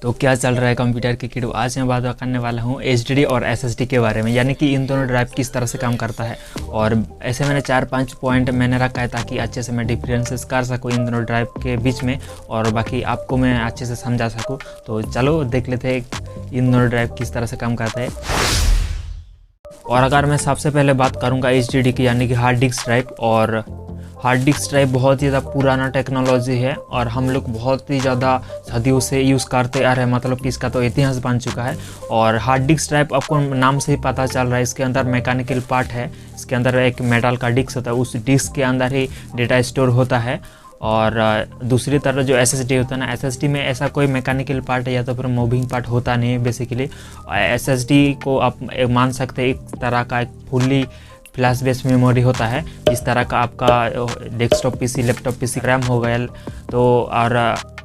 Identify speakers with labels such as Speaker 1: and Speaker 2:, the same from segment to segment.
Speaker 1: तो क्या चल रहा है कंप्यूटर की किडो। आज मैं बात करने वाला हूँ एचडीडी और एसएसडी के बारे में, यानी कि इन दोनों ड्राइव किस तरह से काम करता है। और ऐसे मैंने 4-5 पॉइंट मैंने रखा है ताकि अच्छे से मैं डिफरेंसेस कर सकूँ इन दोनों ड्राइव के बीच में, और बाकी आपको मैं अच्छे से समझा सकूँ। तो चलो देख लेते हैं इन दोनों ड्राइव किस तरह से काम करता है। और अगर मैं सबसे पहले बात करूँगा एचडीडी की, यानी कि हार्ड डिस्क ड्राइव। और हार्ड डिस्क ड्राइव बहुत ही ज़्यादा पुराना टेक्नोलॉजी है और हम लोग बहुत ही ज़्यादा सदियों से यूज़ करते आ रहे हैं, मतलब कि इसका तो इतिहास बन चुका है। और हार्ड डिस्क ड्राइव आपको नाम से ही पता चल रहा है, इसके अंदर मैकेनिकल पार्ट है, इसके अंदर एक मेटल का डिस्क होता है, उस डिस्क के अंदर ही डेटा स्टोर होता है। और दूसरी तरफ जो एसएसडी होता है ना, एसएसडी में ऐसा कोई मैकेनिकल पार्ट या तो फिर मूविंग पार्ट होता नहीं है बेसिकली। एसएसडी को आप मान सकते हैं एक तरह का एक फुल्ली फ्लैश बेस मेमोरी होता है, जिस तरह का आपका desktop PC, laptop PC RAM हो गया तो, और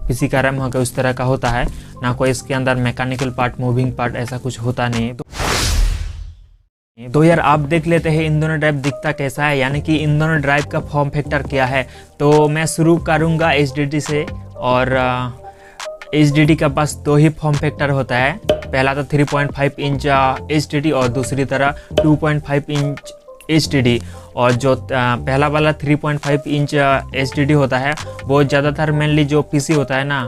Speaker 1: पीसी का रैम हो गया, उस तरह का होता है ना। कोई इसके अंदर मैकेनिकल पार्ट, मूविंग पार्ट ऐसा कुछ होता नहीं है। तो यार आप देख लेते हैं इन दोनों ड्राइव दिखता कैसा है, यानी कि इन दोनों ड्राइव का फॉर्म फैक्टर क्या है। तो मैं शुरू करूँगा एचडीडी से। और एचडीडी का पास दो ही फॉर्म फैक्टर होता है, पहला तो 3.5 इंच एचडीडी और दूसरी तरह 2.5 इंच एचडीडी। और जो पहला वाला 3.5 इंच एचडीडी होता है वो ज़्यादातर मेनली जो पीसी होता है ना,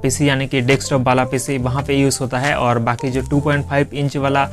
Speaker 1: पीसी यानी कि डेस्कटॉप वाला पीसी, वहाँ पे यूज़ होता है। और बाकी जो 2.5 इंच वाला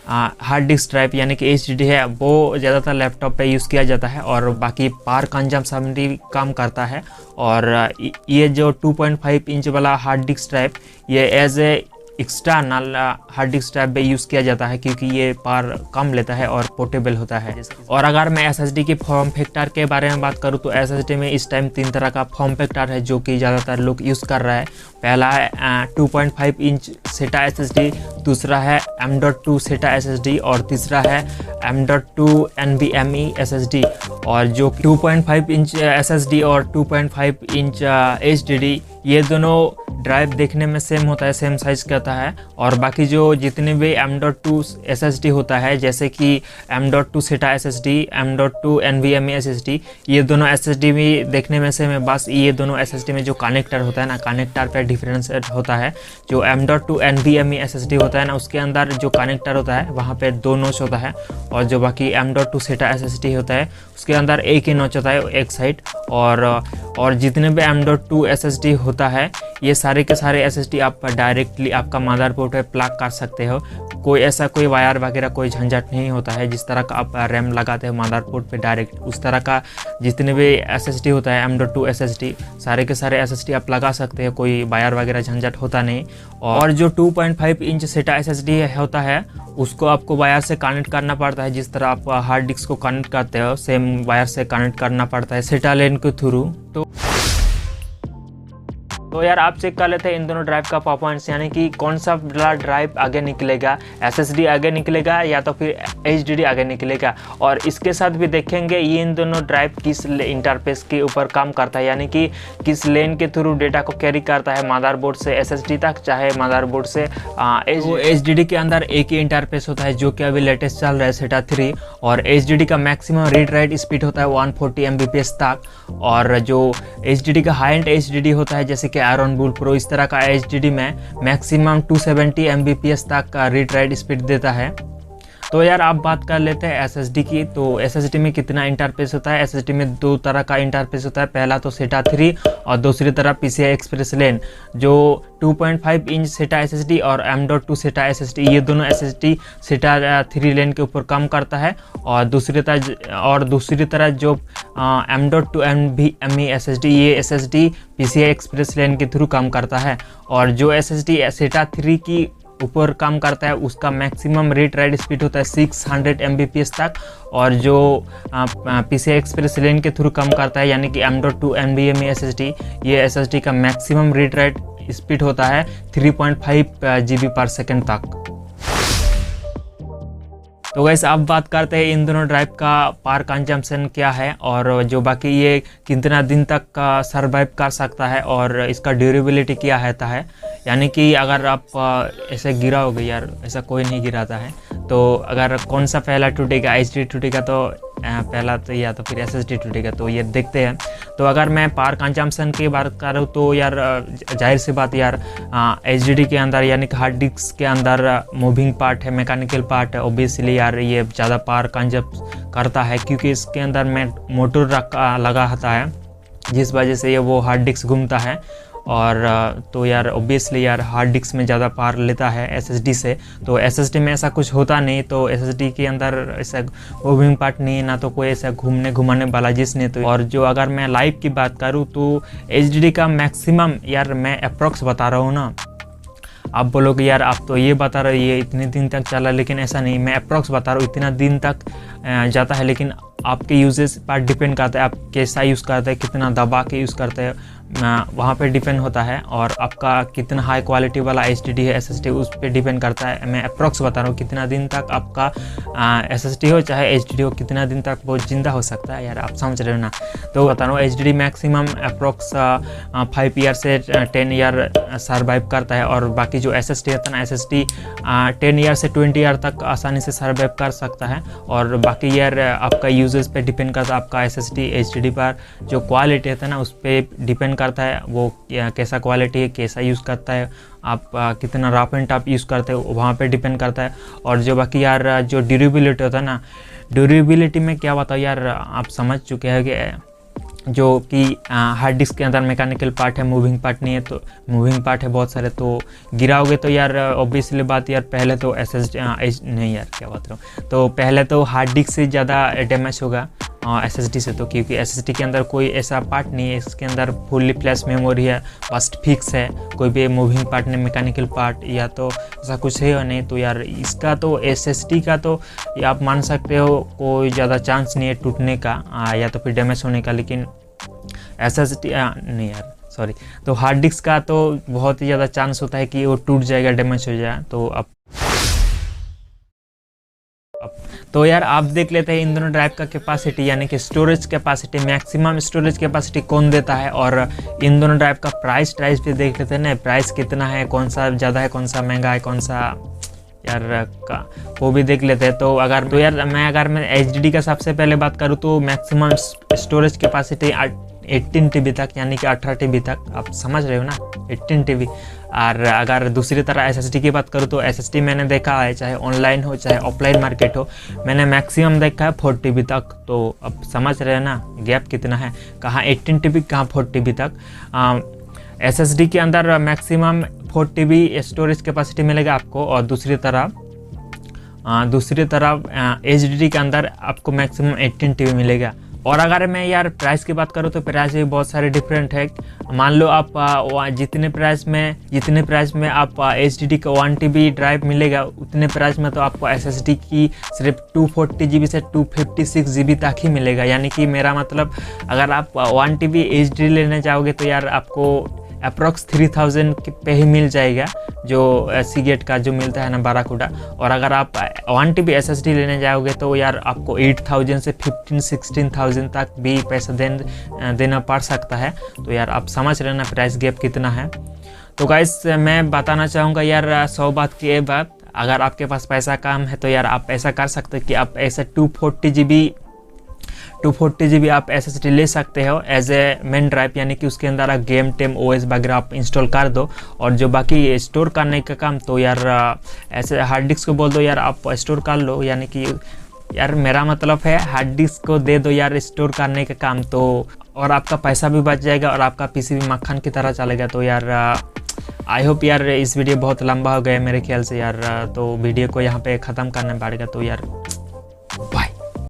Speaker 1: हार्ड डिस्क ड्राइव यानी कि एचडीडी है वो ज़्यादातर लैपटॉप पे यूज़ किया जाता है और बाकी पावर कंजम्पशन भी कम करता है। और ये जो 2.5 इंच वाला हार्ड डिस्क ड्राइव ये as a external hard disk drive पे यूज़ किया जाता है क्योंकि ये पावर कम लेता है और पोर्टेबल होता है। और अगर मैं एसएसडी की फॉर्म फैक्टर के बारे में बात करूँ तो एसएसडी में इस टाइम 3 तरह का फॉर्म फैक्टर है जो कि ज़्यादातर लोग यूज़ कर रहा है। पहला है 2.5 इंच सेटा एसएसडी, दूसरा है M.2 सेटा एसएसडी और तीसरा है M.2 NVMe एसएसडी। और जो 2.5 इंच एसएसडी और 2.5 इंच एचडीडी ये दोनों ड्राइव देखने में सेम होता है, सेम साइज़ का होता है। और बाकी जो जितने भी M.2 एसएसडी होता है, जैसे कि M.2 सेटा एसएसडी, M.2 NVMe एसएसडी, ये दोनों एसएसडी भी देखने में सेम है। बस ये दोनों एसएसडी में जो कनेक्टर होता है ना, कनेक्टर पे डिफरेंस होता है। जो M.2 NVMe एसएसडी होता है ना, उसके अंदर जो कनेक्टर होता है वहाँ पे 2 नोच होता है। और जो बाकी M.2 सेटा एसएसडी होता है उसके अंदर एक ही नोच होता है एक साइड। और जितने भी M.2 एसएसडी होता है ये सारे के सारे एसएसडी आप डायरेक्टली आपका मदरबोर्ड पे प्लग कर सकते हो। कोई ऐसा कोई वायर वगैरह कोई झंझट नहीं होता है। जिस तरह का आप रैम लगाते हो मदरबोर्ड पे डायरेक्ट, उस तरह का जितने भी एसएसडी होता है M.2 एसएसडी सारे के सारे एसएसडी आप लगा सकते हो, कोई वायर वगैरह झंझट होता नहीं। और जो 2.5 इंच सेटा एसएसडी होता है उसको आपको वायर से कनेक्ट करना पड़ता है, जिस तरह आप हार्ड डिस्क को कनेक्ट करते हो सेम वायर से कनेक्ट करना पड़ता है सेटा लेन के थ्रू। तो यार आप चेक कर लेते हैं इन दोनों ड्राइव का परफॉर्मेंस, यानी कि कौन सा ड्राइव आगे निकलेगा, एसएसडी आगे निकलेगा या तो फिर एचडीडी आगे निकलेगा। और इसके साथ भी देखेंगे ये इन दोनों ड्राइव किस इंटरफेस के ऊपर काम करता है, यानी कि किस लेन के थ्रू डेटा को कैरी करता है मदरबोर्ड से एसएसडी तक, चाहे मदरबोर्ड से एचडीडी के अंदर एक ही इंटरफेस होता है जो कि अभी लेटेस्ट चल रहा है सेटा 3। और एचडीडी का मैक्सिमम रीड राइट स्पीड होता है 140 Mbps तक। और जो एचडीडी का हाई एंड एचडीडी होता है जैसे कि आयरन बुल प्रो, इस तरह का एचडीडी में मैक्सिमम 270 Mbps तक का रीड राइट स्पीड देता है। तो यार आप बात कर लेते हैं एसएसडी की। तो एसएसडी में कितना इंटरफेस होता है, एसएसडी में 2 तरह का इंटरफेस होता है, पहला तो सेटा 3 और दूसरी तरफ PCI एक्सप्रेस लेन। जो 2.5 इंच सेटा एसएसडी और M.2 सेटा एसएसडी ये दोनों एसएसडी सेटा 3 लेन के ऊपर काम करता है। और दूसरी तरह जो M.2 NVMe एसएसडी ये एसएसडी PCI एक्सप्रेस लेन के थ्रू काम करता है। और जो एसएसडी सेटा 3 की ऊपर काम करता है उसका मैक्सिमम रीड राइट स्पीड होता है 600 Mbps तक। और जो PCI एक्सप्रेस लेन के थ्रू काम करता है यानी कि M.2 NVMe एसएसडी ये एसएसडी का मैक्सिमम रीड राइट स्पीड होता है 3.5 GB/s तक। तो गाइस अब बात करते हैं इन दोनों ड्राइव का पावर कंजम्पशन क्या है और जो बाकी ये कितना दिन तक का सर्वाइव कर सकता है और इसका ड्यूरेबिलिटी क्या रहता है। यानी कि अगर आप ऐसे गिराओगे, यार ऐसा कोई नहीं गिराता है, तो अगर कौन सा पहला टूटेगा, एचडी टूटेगा तो पहला तो या तो फिर SSD टूटेगा। तो ये देखते हैं। तो अगर मैं पावर कंजम्पशन की बात करूँ तो यार जाहिर सी बात यार HDD के अंदर यानी कि हार्ड डिस्क के अंदर मूविंग पार्ट है, मैकेनिकल पार्ट है, ऑब्वियसली यार ये ज़्यादा पावर कंजप्ट करता है क्योंकि इसके अंदर में मोटर लगा होता है, जिस वजह से ये वो हार्ड डिस्क घूमता है। और तो यार ऑब्वियसली यार हार्ड डिस्क में ज़्यादा पावर लेता है SSD से। तो SSD में ऐसा कुछ होता नहीं, तो SSD के अंदर ऐसा मूविंग पार्ट नहीं है, ना तो कोई ऐसा घुमाने वाला जिसने। तो और जो अगर मैं लाइफ की बात करूँ तो HDD का मैक्सिमम यार मैं अप्रॉक्स बता रहा हूँ ना, आप बोलोगे यार आप तो ये बता रहे हो ये इतने दिन तक चला, लेकिन ऐसा नहीं, मैं अप्रॉक्स बता रहा हूँ इतना दिन तक जाता है। लेकिन आपके यूजेस पर डिपेंड करता है, आप कैसा यूज़ करते हैं, कितना दबा के यूज़ करते हैं, वहाँ पे डिपेंड होता है। और आपका कितना हाई क्वालिटी वाला HDD है, SSD, उस पर डिपेंड करता है। मैं अप्रॉक्स बता रहा हूँ कितना दिन तक आपका SSD हो चाहे HDD हो, कितना दिन तक वो जिंदा हो सकता है, यार आप समझ रहे हो ना। तो बता रहा हूँ HDD मैक्सिमम अप्रॉक्स 5 ईयर से 10 ईयर सर्वाइव करता है। और बाकी जो SSD होता है ना, SSD 10 ईयर से 20 ईयर तक आसानी से सर्वाइव कर सकता है। और बाकी यार आपका यूजेस पे डिपेंड करता है, आपका SSD HDD पर जो क्वालिटी होता है ना उस पर डिपेंड करता है, वो कैसा क्वालिटी है, कैसा यूज़ करता है, आप कितना रफ एंड टफ यूज़ करते हो, वहाँ पे डिपेंड करता है। और जो बाकी यार जो ड्यूरेबिलिटी होता है ना, ड्यूरेबिलिटी में क्या बताओ यार, आप समझ चुके हैं कि जो कि हार्ड डिस्क के अंदर मैकेनिकल पार्ट है, मूविंग पार्ट नहीं है। तो मूविंग पार्ट है बहुत सारे, तो गिराओगे तो यार ऑब्वियसली बात यार पहले तो नहीं यार क्या बात रहा हूँ, तो पहले तो हार्ड डिस्क से ज़्यादा डैमेज होगा SSD से। तो क्योंकि SSD के अंदर कोई ऐसा पार्ट नहीं है, इसके अंदर फुल्ली फ्लैश मेमोरी है, फर्स्ट फिक्स है, कोई भी मूविंग पार्ट नहीं, मैकेनिकल पार्ट या तो ऐसा कुछ है या नहीं। तो यार इसका तो SSD का तो आप मान सकते हो कोई ज़्यादा चांस नहीं है टूटने का या तो फिर डैमेज होने का। लेकिन SSD नहीं यार सॉरी, तो हार्ड डिस्क का तो बहुत ही ज़्यादा चांस होता है कि वो टूट जाएगा, डैमेज हो जाए। तो यार आप देख लेते हैं इन दोनों ड्राइव का कैपेसिटी यानी कि storage capacity, maximum storage capacity कौन देता है। और इन दोनों ड्राइव का प्राइस भी देख लेते हैं ना, प्राइस कितना है, कौन सा ज़्यादा है, कौन सा महंगा है, कौन सा यार का वो भी देख लेते हैं। तो अगर मैं HDD का सबसे पहले बात करूँ तो मैक्सिमम स्टोरेज कैपेसिटी 18 TB तक यानी कि 18 TB तक, आप समझ रहे हो ना 18 TB। और अगर दूसरी तरह SSD की बात करूँ तो SSD मैंने देखा है, चाहे ऑनलाइन हो चाहे ऑफलाइन मार्केट हो, मैंने मैक्सिमम देखा है 4 TB तक। तो अब समझ रहे हैं ना गैप कितना है, कहाँ 18 TB कहाँ 4 TB तक। SSD के अंदर मैक्सिमम 4 TB स्टोरेज कैपेसिटी मिलेगा आपको, और दूसरी तरफ HDD के अंदर आपको मैक्सिमम 18 TB मिलेगा। और अगर मैं यार प्राइस की बात करूँ तो प्राइस भी बहुत सारे डिफरेंट है। मान लो आप जितने प्राइस में आप HDD का 1 TB ड्राइव मिलेगा, उतने प्राइस में तो आपको SSD की सिर्फ 240 GB से 256 GB तक ही मिलेगा। यानी कि मेरा मतलब अगर आप 1 TB HDD लेने जाओगे तो यार आपको अप्रॉक्स 3000 पे ही मिल जाएगा, जो सीगेट का जो मिलता है ना बाराकूडा। और अगर आप 1 TB SSD लेने जाओगे तो यार आपको 8000 से 15-16,000 तक भी पैसा देना पड़ सकता है। तो यार आप समझ रहे ना प्राइस गैप कितना है। तो गाइस मैं बताना चाहूँगा यार 100 बात की ये बात, अगर आपके पास पैसा कम है तो यार आप ऐसा कर सकते हो कि आप ऐसे 240 GB आप SSD ले सकते हो एज ए मेन ड्राइव, यानी कि उसके अंदर आप गेम टेम OS वगैरह आप इंस्टॉल कर दो। और जो बाकी स्टोर करने का काम तो यार ऐसे हार्ड डिस्क को बोल दो यार आप स्टोर कर लो, यानी कि यार मेरा मतलब है हार्ड डिस्क को दे दो यार स्टोर करने का काम, तो और आपका पैसा भी बच जाएगा और आपका PC भी मक्खन की तरह चलेगा। तो यार आई होप यार इस वीडियो बहुत लंबा हो गया मेरे ख्याल से यार, तो वीडियो को यहाँ पे ख़त्म करना पड़ेगा। तो यार